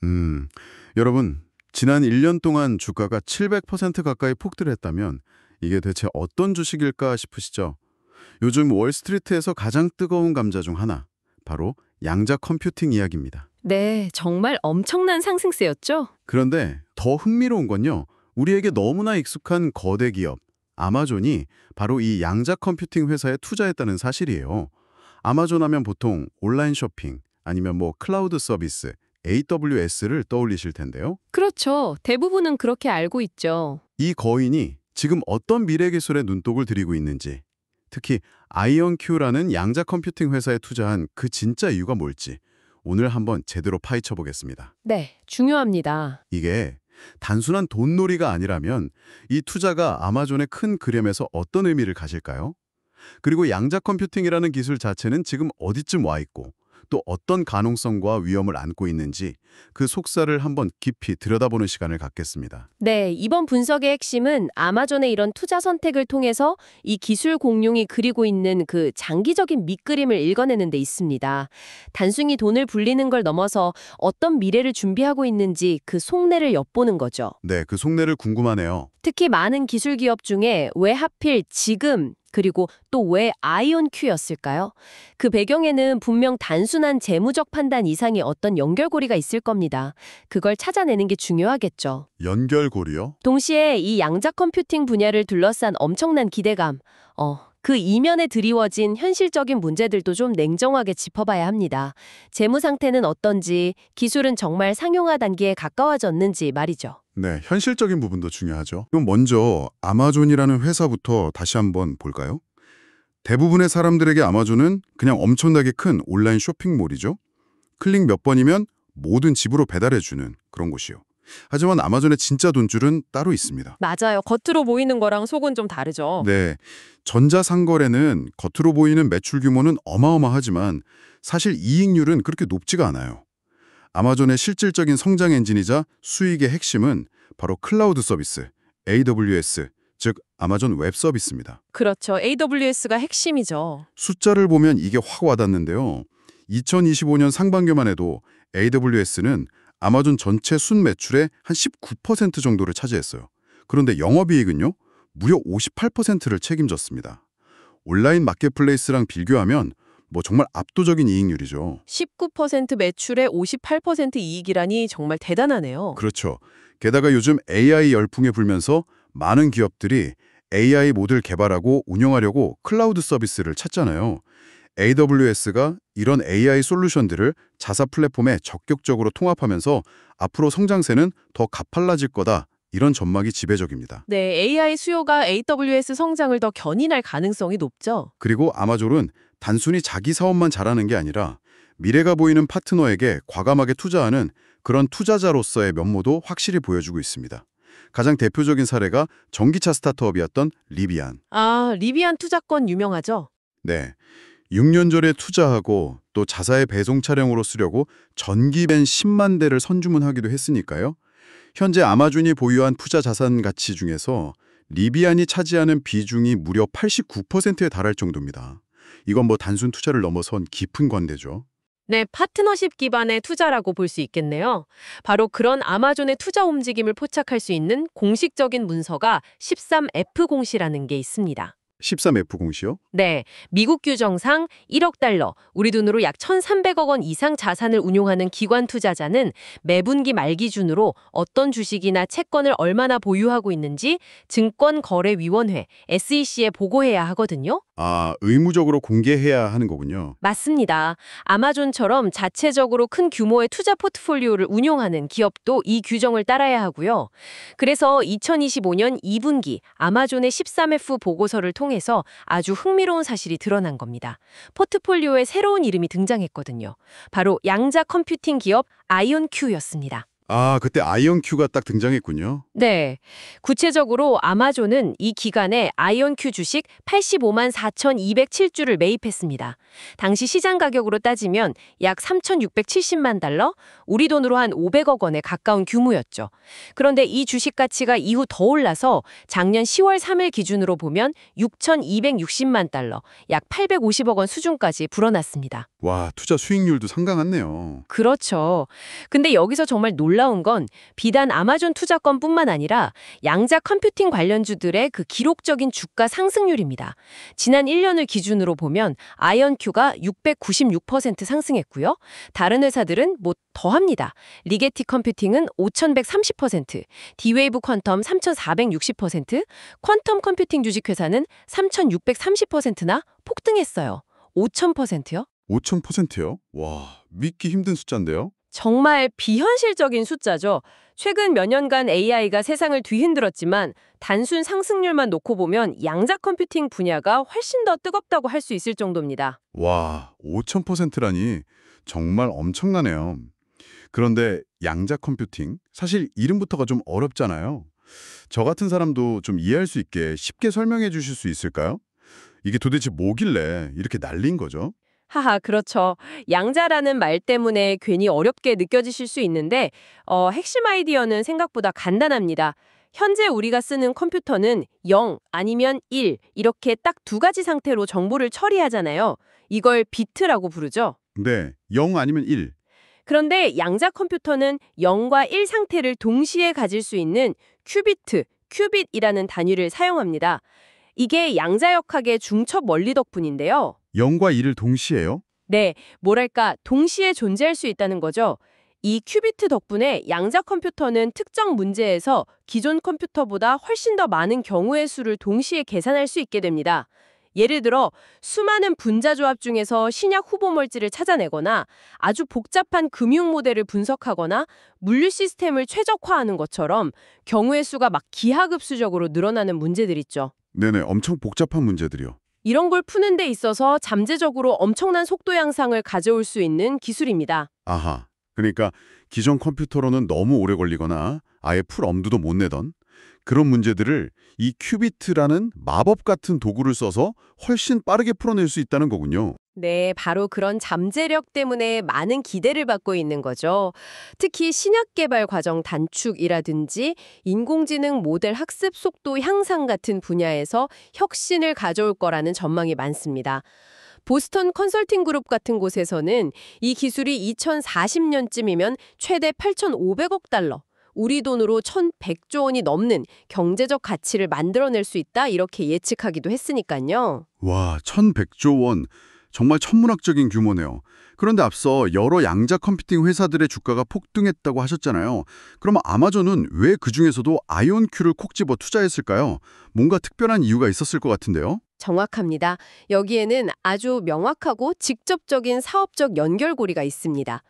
음, 여러분, 지난 1년 동안 주가가 700% 가까이 폭등했다면 이게 대체 어떤 주식일까 싶으시죠? 요즘 월스트리트에서 가장 뜨거운 감자 중 하나, 바로 양자 컴퓨팅 이야기입니다. 네, 정말 엄청난 상승세였죠? 그런데 더 흥미로운 건요, 우리에게 너무나 익숙한 거대 기업, 아마존이 바로 이 양자 컴퓨팅 회사에 투자했다는 사실이에요. 아마존 하면 보통 온라인 쇼핑, 아니면 클라우드 서비스, AWS를 떠올리실 텐데요. 그렇죠. 대부분은 그렇게 알고 있죠. 이 거인이 지금 어떤 미래 기술에 눈독을 들이고 있는지, 특히 아이언큐라는 양자 컴퓨팅 회사에 투자한 그 진짜 이유가 뭘지 오늘 한번 제대로 파헤쳐 보겠습니다. 네, 중요합니다. 이게 단순한 돈놀이가 아니라면 이 투자가 아마존의 큰 그림에서 어떤 의미를 가질까요? 그리고 양자 컴퓨팅이라는 기술 자체는 지금 어디쯤 와 있고 또 어떤 가능성과 위험을 안고 있는지 그 속살을 한번 깊이 들여다보는 시간을 갖겠습니다. 네, 이번 분석의 핵심은 아마존의 이런 투자 선택을 통해서 이 기술 공룡이 그리고 있는 그 장기적인 밑그림을 읽어내는 데 있습니다. 단순히 돈을 불리는 걸 넘어서 어떤 미래를 준비하고 있는지 그 속내를 엿보는 거죠. 네, 그 속내를 궁금하네요. 특히 많은 기술 기업 중에 왜 하필 지금 그리고 또 왜 아이온큐였을까요? 그 배경에는 분명 단순한 재무적 판단 이상의 어떤 연결고리가 있을 겁니다. 그걸 찾아내는 게 중요하겠죠. 연결고리요? 동시에 이 양자 컴퓨팅 분야를 둘러싼 엄청난 기대감, 그 이면에 드리워진 현실적인 문제들도 좀 냉정하게 짚어봐야 합니다. 재무 상태는 어떤지, 기술은 정말 상용화 단계에 가까워졌는지 말이죠. 네, 현실적인 부분도 중요하죠. 그럼 먼저 아마존이라는 회사부터 다시 한번 볼까요? 대부분의 사람들에게 아마존은 그냥 엄청나게 큰 온라인 쇼핑몰이죠. 클릭 몇 번이면 모든 집으로 배달해주는 그런 곳이요. 하지만 아마존의 진짜 돈줄은 따로 있습니다. 맞아요. 겉으로 보이는 거랑 속은 좀 다르죠. 네, 전자상거래는 겉으로 보이는 매출 규모는 어마어마하지만 사실 이익률은 그렇게 높지가 않아요. 아마존의 실질적인 성장 엔진이자 수익의 핵심은 바로 클라우드 서비스, AWS, 즉 아마존 웹 서비스입니다. 그렇죠. AWS가 핵심이죠. 숫자를 보면 이게 확 와닿는데요. 2025년 상반기만 해도 AWS는 아마존 전체 순매출의 한 19% 정도를 차지했어요. 그런데 영업이익은요, 무려 58%를 책임졌습니다. 온라인 마켓플레이스랑 비교하면 정말 압도적인 이익률이죠. 19% 매출에 58% 이익이라니 정말 대단하네요. 그렇죠. 게다가 요즘 AI 열풍에 불면서 많은 기업들이 AI 모델 개발하고 운영하려고 클라우드 서비스를 찾잖아요. AWS가 이런 AI 솔루션들을 자사 플랫폼에 적극적으로 통합하면서 앞으로 성장세는 더 가팔라질 거다. 이런 전망이 지배적입니다. 네, AI 수요가 AWS 성장을 더 견인할 가능성이 높죠. 그리고 아마존은 단순히 자기 사업만 잘하는 게 아니라 미래가 보이는 파트너에게 과감하게 투자하는 그런 투자자로서의 면모도 확실히 보여주고 있습니다. 가장 대표적인 사례가 전기차 스타트업이었던 리비안. 아, 리비안 투자권 유명하죠? 네, 6년 전에 투자하고 또 자사의 배송 차량으로 쓰려고 전기밴 10만 대를 선주문하기도 했으니까요. 현재 아마존이 보유한 투자 자산 가치 중에서 리비안이 차지하는 비중이 무려 89%에 달할 정도입니다. 이건 단순 투자를 넘어선 깊은 관대죠. 네, 파트너십 기반의 투자라고 볼 수 있겠네요. 바로 그런 아마존의 투자 움직임을 포착할 수 있는 공식적인 문서가 13F 공시라는 게 있습니다. 13F 공시요? 네, 미국 규정상 1억 달러, 우리 돈으로 약 1,300억 원 이상 자산을 운용하는 기관 투자자는 매분기 말 기준으로 어떤 주식이나 채권을 얼마나 보유하고 있는지 증권거래위원회, SEC에 보고해야 하거든요. 아, 의무적으로 공개해야 하는 거군요. 맞습니다. 아마존처럼 자체적으로 큰 규모의 투자 포트폴리오를 운용하는 기업도 이 규정을 따라야 하고요. 그래서 2025년 2분기 아마존의 13F 보고서를 통해서 아주 흥미로운 사실이 드러난 겁니다. 포트폴리오에 새로운 이름이 등장했거든요. 바로 양자 컴퓨팅 기업 아이온큐였습니다. 아, 그때 아이언큐가 딱 등장했군요. 네. 구체적으로 아마존은 이 기간에 아이온큐 주식 85만 4,207주를 매입했습니다. 당시 시장 가격으로 따지면 약 3,670만 달러, 우리 돈으로 한 500억 원에 가까운 규모였죠. 그런데 이 주식 가치가 이후 더 올라서 작년 10월 3일 기준으로 보면 6,260만 달러, 약 850억 원 수준까지 불어났습니다. 와, 투자 수익률도 상당하네요. 그렇죠. 근데 여기서 정말 놀라운 건 비단 아마존 투자권뿐만 아니라 양자 컴퓨팅 관련주들의 그 기록적인 주가 상승률입니다. 지난 1년을 기준으로 보면 아이언큐가 696% 상승했고요. 다른 회사들은 뭐 더합니다. 리게티 컴퓨팅은 5,130%, 디웨이브 퀀텀 3,460%, 퀀텀 컴퓨팅 주식회사는 3,630%나 폭등했어요. 5,000%요? 5,000%요? 와, 믿기 힘든 숫자인데요? 정말 비현실적인 숫자죠. 최근 몇 년간 AI가 세상을 뒤흔들었지만 단순 상승률만 놓고 보면 양자 컴퓨팅 분야가 훨씬 더 뜨겁다고 할 수 있을 정도입니다. 와, 5,000%라니 정말 엄청나네요. 그런데 양자 컴퓨팅, 사실 이름부터가 좀 어렵잖아요. 저 같은 사람도 좀 이해할 수 있게 쉽게 설명해 주실 수 있을까요? 이게 도대체 뭐길래 이렇게 난리인 거죠? 하하, 그렇죠. 양자라는 말 때문에 괜히 어렵게 느껴지실 수 있는데 핵심 아이디어는 생각보다 간단합니다. 현재 우리가 쓰는 컴퓨터는 0 아니면 1 이렇게 딱 두 가지 상태로 정보를 처리하잖아요. 이걸 비트라고 부르죠. 네, 0 아니면 1. 그런데 양자 컴퓨터는 0과 1 상태를 동시에 가질 수 있는 큐비트, 큐빗이라는 단위를 사용합니다. 이게 양자역학의 중첩 원리 덕분인데요. 0과 1을 동시에요? 네, 뭐랄까 동시에 존재할 수 있다는 거죠. 이 큐비트 덕분에 양자 컴퓨터는 특정 문제에서 기존 컴퓨터보다 훨씬 더 많은 경우의 수를 동시에 계산할 수 있게 됩니다. 예를 들어 수많은 분자 조합 중에서 신약 후보 물질을 찾아내거나 아주 복잡한 금융 모델을 분석하거나 물류 시스템을 최적화하는 것처럼 경우의 수가 막 기하급수적으로 늘어나는 문제들 있죠. 네네, 엄청 복잡한 문제들이요. 이런 걸 푸는 데 있어서 잠재적으로 엄청난 속도 향상을 가져올 수 있는 기술입니다. 아하, 그러니까 기존 컴퓨터로는 너무 오래 걸리거나 아예 풀 엄두도 못 내던 그런 문제들을 이 큐비트라는 마법 같은 도구를 써서 훨씬 빠르게 풀어낼 수 있다는 거군요. 네, 바로 그런 잠재력 때문에 많은 기대를 받고 있는 거죠. 특히 신약 개발 과정 단축이라든지 인공지능 모델 학습 속도 향상 같은 분야에서 혁신을 가져올 거라는 전망이 많습니다. 보스턴 컨설팅 그룹 같은 곳에서는 이 기술이 2040년쯤이면 최대 8,500억 달러, 우리 돈으로 1,100조 원이 넘는 경제적 가치를 만들어낼 수 있다 이렇게 예측하기도 했으니까요. 와, 1,100조 원. 정말 천문학적인 규모네요. 그런데 앞서 여러 양자 컴퓨팅 회사들의 주가가 폭등했다고 하셨잖아요. 그럼 아마존은 왜 그중에서도 아이온큐를 콕 집어 투자했을까요? 뭔가 특별한 이유가 있었을 것 같은데요. 정확합니다. 여기에는 아주 명확하고 직접적인 사업적 연결고리가 있습니다.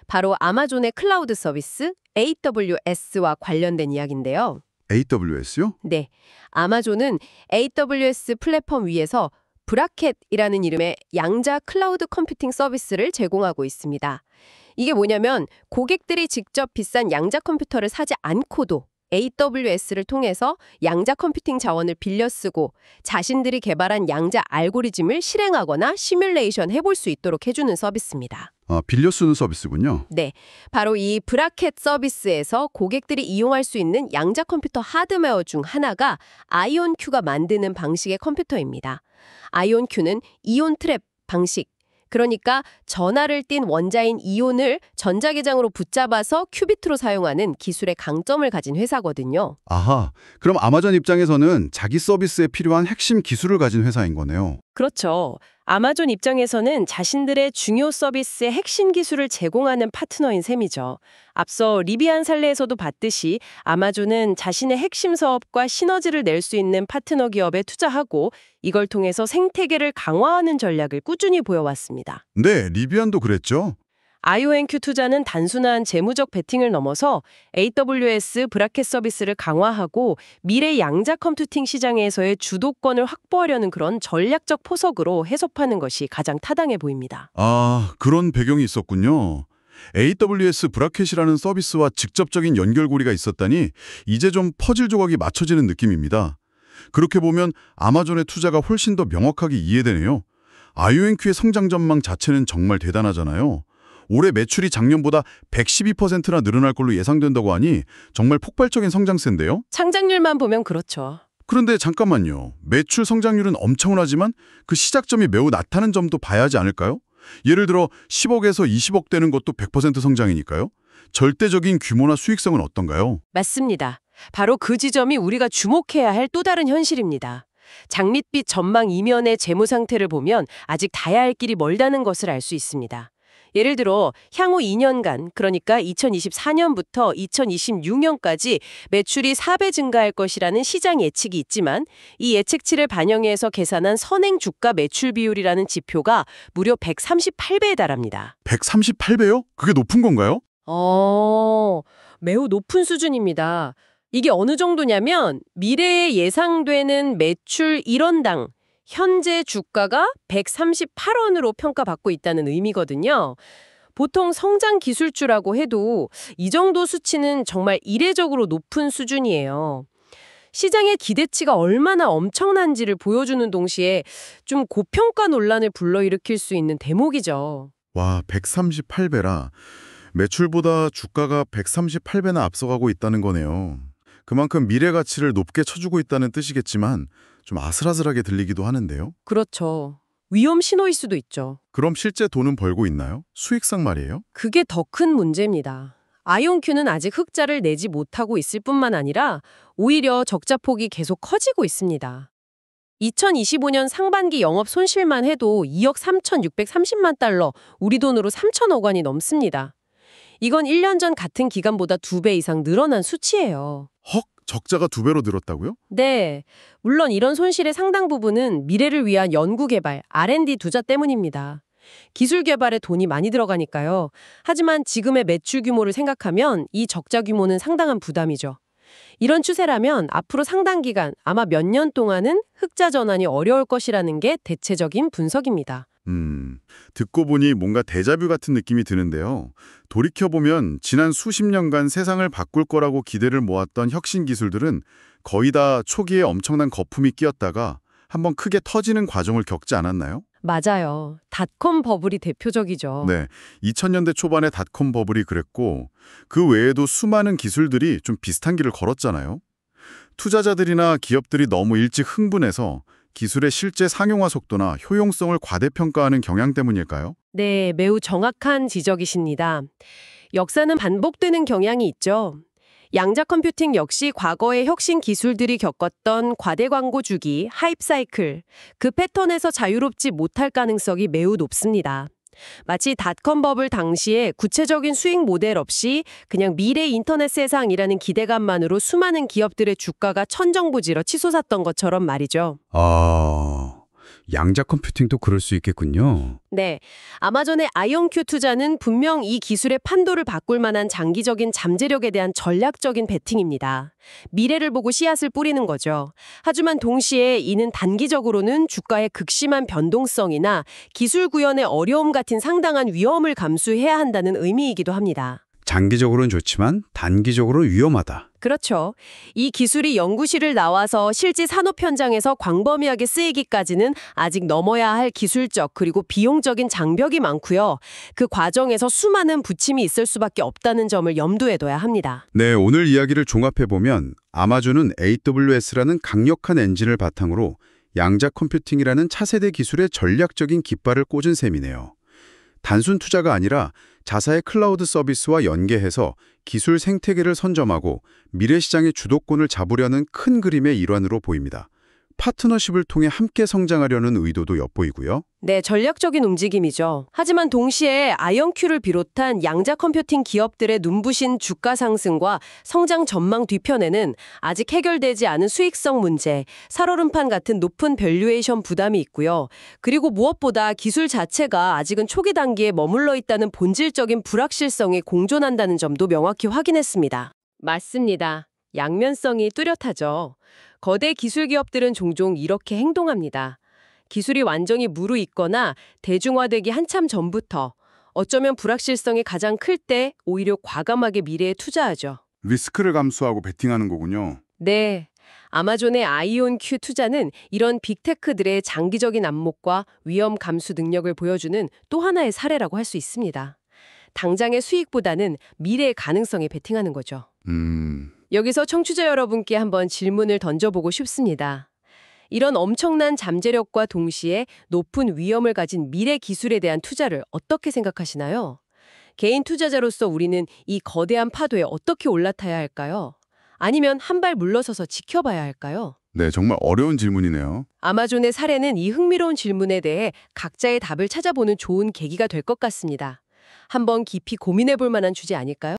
바로 아마존의 클라우드 서비스 AWS와 관련된 이야기인데요. AWS요? 네, 아마존은 AWS 플랫폼 위에서 브라켓이라는 이름의 양자 클라우드 컴퓨팅 서비스를 제공하고 있습니다. 이게 뭐냐면 고객들이 직접 비싼 양자 컴퓨터를 사지 않고도 AWS를 통해서 양자 컴퓨팅 자원을 빌려 쓰고 자신들이 개발한 양자 알고리즘을 실행하거나 시뮬레이션 해볼 수 있도록 해주는 서비스입니다. 아, 빌려 쓰는 서비스군요. 네, 바로 이 브라켓 서비스에서 고객들이 이용할 수 있는 양자 컴퓨터 하드웨어 중 하나가 아이온큐가 만드는 방식의 컴퓨터입니다. 아이온큐는 이온 트랩 방식, 그러니까 전하를 띤 원자인 이온을 전자계장으로 붙잡아서 큐비트로 사용하는 기술의 강점을 가진 회사거든요. 아하, 그럼 아마존 입장에서는 자기 서비스에 필요한 핵심 기술을 가진 회사인 거네요. 그렇죠. 아마존 입장에서는 자신들의 중요 서비스의 핵심 기술을 제공하는 파트너인 셈이죠. 앞서 리비안 사례에서도 봤듯이 아마존은 자신의 핵심 사업과 시너지를 낼 수 있는 파트너 기업에 투자하고 이걸 통해서 생태계를 강화하는 전략을 꾸준히 보여왔습니다. 네, 리비안도 그랬죠. IONQ 투자는 단순한 재무적 베팅을 넘어서 AWS 브라켓 서비스를 강화하고 미래 양자 컴퓨팅 시장에서의 주도권을 확보하려는 그런 전략적 포석으로 해석하는 것이 가장 타당해 보입니다. 아, 그런 배경이 있었군요. AWS 브라켓이라는 서비스와 직접적인 연결고리가 있었다니 이제 좀 퍼즐 조각이 맞춰지는 느낌입니다. 그렇게 보면 아마존의 투자가 훨씬 더 명확하게 이해되네요. IONQ의 성장 전망 자체는 정말 대단하잖아요. 올해 매출이 작년보다 112%나 늘어날 걸로 예상된다고 하니 정말 폭발적인 성장세인데요. 창작률만 보면 그렇죠. 그런데 잠깐만요. 매출 성장률은 엄청나지만 그 시작점이 매우 낮다는 점도 봐야 하지 않을까요? 예를 들어 10억에서 20억 되는 것도 100% 성장이니까요. 절대적인 규모나 수익성은 어떤가요? 맞습니다. 바로 그 지점이 우리가 주목해야 할 또 다른 현실입니다. 장밋빛 전망 이면의 재무 상태를 보면 아직 닿아야 할 길이 멀다는 것을 알 수 있습니다. 예를 들어 향후 2년간, 그러니까 2024년부터 2026년까지 매출이 4배 증가할 것이라는 시장 예측이 있지만 이 예측치를 반영해서 계산한 선행 주가 매출 비율이라는 지표가 무려 138배에 달합니다. 138배요? 그게 높은 건가요? 매우 높은 수준입니다. 이게 어느 정도냐면 미래에 예상되는 매출 1원당 현재 주가가 138원으로 평가받고 있다는 의미거든요. 보통 성장 기술주라고 해도 이 정도 수치는 정말 이례적으로 높은 수준이에요. 시장의 기대치가 얼마나 엄청난지를 보여주는 동시에 좀 고평가 논란을 불러일으킬 수 있는 대목이죠. 와, 138배라. 매출보다 주가가 138배나 앞서가고 있다는 거네요. 그만큼 미래 가치를 높게 쳐주고 있다는 뜻이겠지만 좀 아슬아슬하게 들리기도 하는데요. 그렇죠. 위험 신호일 수도 있죠. 그럼 실제 돈은 벌고 있나요? 수익성 말이에요? 그게 더 큰 문제입니다. 아이온큐는 아직 흑자를 내지 못하고 있을 뿐만 아니라 오히려 적자 폭이 계속 커지고 있습니다. 2025년 상반기 영업 손실만 해도 2억 3,630만 달러, 우리 돈으로 3천억 원이 넘습니다. 이건 1년 전 같은 기간보다 2배 이상 늘어난 수치예요. 헉, 적자가 2배로 늘었다고요? 네, 물론 이런 손실의 상당 부분은 미래를 위한 연구개발, R&D 투자 때문입니다. 기술 개발에 돈이 많이 들어가니까요. 하지만 지금의 매출 규모를 생각하면 이 적자 규모는 상당한 부담이죠. 이런 추세라면 앞으로 상당 기간, 아마 몇 년 동안은 흑자 전환이 어려울 것이라는 게 대체적인 분석입니다. 듣고 보니 뭔가 데자뷰 같은 느낌이 드는데요. 돌이켜보면 지난 수십 년간 세상을 바꿀 거라고 기대를 모았던 혁신 기술들은 거의 다 초기에 엄청난 거품이 끼었다가 한번 크게 터지는 과정을 겪지 않았나요? 맞아요. 닷컴 버블이 대표적이죠. 네, 2000년대 초반에 닷컴 버블이 그랬고 그 외에도 수많은 기술들이 좀 비슷한 길을 걸었잖아요. 투자자들이나 기업들이 너무 일찍 흥분해서 기술의 실제 상용화 속도나 효용성을 과대평가하는 경향 때문일까요? 네, 매우 정확한 지적이십니다. 역사는 반복되는 경향이 있죠. 양자 컴퓨팅 역시 과거의 혁신 기술들이 겪었던 과대 광고 주기, 하이프 사이클, 그 패턴에서 자유롭지 못할 가능성이 매우 높습니다. 마치 닷컴 버블 당시에 구체적인 수익 모델 없이 그냥 미래 인터넷 세상이라는 기대감만으로 수많은 기업들의 주가가 천정부지러 치솟았던 것처럼 말이죠. 양자 컴퓨팅도 그럴 수 있겠군요. 네, 아마존의 아이온큐 투자는 분명 이 기술의 판도를 바꿀 만한 장기적인 잠재력에 대한 전략적인 베팅입니다. 미래를 보고 씨앗을 뿌리는 거죠. 하지만 동시에 이는 단기적으로는 주가의 극심한 변동성이나 기술 구현의 어려움 같은 상당한 위험을 감수해야 한다는 의미이기도 합니다. 장기적으로는 좋지만 단기적으로는 위험하다. 그렇죠. 이 기술이 연구실을 나와서 실제 산업 현장에서 광범위하게 쓰이기까지는 아직 넘어야 할 기술적 그리고 비용적인 장벽이 많고요. 그 과정에서 수많은 부침이 있을 수밖에 없다는 점을 염두에 둬야 합니다. 네, 오늘 이야기를 종합해보면 아마존은 AWS라는 강력한 엔진을 바탕으로 양자 컴퓨팅이라는 차세대 기술의 전략적인 깃발을 꽂은 셈이네요. 단순 투자가 아니라 자사의 클라우드 서비스와 연계해서 기술 생태계를 선점하고 미래 시장의 주도권을 잡으려는 큰 그림의 일환으로 보입니다. 파트너십을 통해 함께 성장하려는 의도도 엿보이고요. 네, 전략적인 움직임이죠. 하지만 동시에 아이온큐를 비롯한 양자 컴퓨팅 기업들의 눈부신 주가 상승과 성장 전망 뒤편에는 아직 해결되지 않은 수익성 문제, 살얼음판 같은 높은 밸류에이션 부담이 있고요. 그리고 무엇보다 기술 자체가 아직은 초기 단계에 머물러 있다는 본질적인 불확실성이 공존한다는 점도 명확히 확인했습니다. 맞습니다. 양면성이 뚜렷하죠. 거대 기술 기업들은 종종 이렇게 행동합니다. 기술이 완전히 무르익거나 대중화되기 한참 전부터 어쩌면 불확실성이 가장 클 때 오히려 과감하게 미래에 투자하죠. 리스크를 감수하고 베팅하는 거군요. 네. 아마존의 아이온큐 투자는 이런 빅테크들의 장기적인 안목과 위험 감수 능력을 보여주는 또 하나의 사례라고 할 수 있습니다. 당장의 수익보다는 미래의 가능성에 베팅하는 거죠. 여기서 청취자 여러분께 한번 질문을 던져보고 싶습니다. 이런 엄청난 잠재력과 동시에 높은 위험을 가진 미래 기술에 대한 투자를 어떻게 생각하시나요? 개인 투자자로서 우리는 이 거대한 파도에 어떻게 올라타야 할까요? 아니면 한 발 물러서서 지켜봐야 할까요? 네, 정말 어려운 질문이네요. 아마존의 사례는 이 흥미로운 질문에 대해 각자의 답을 찾아보는 좋은 계기가 될 것 같습니다. 한번 깊이 고민해 볼 만한 주제 아닐까요?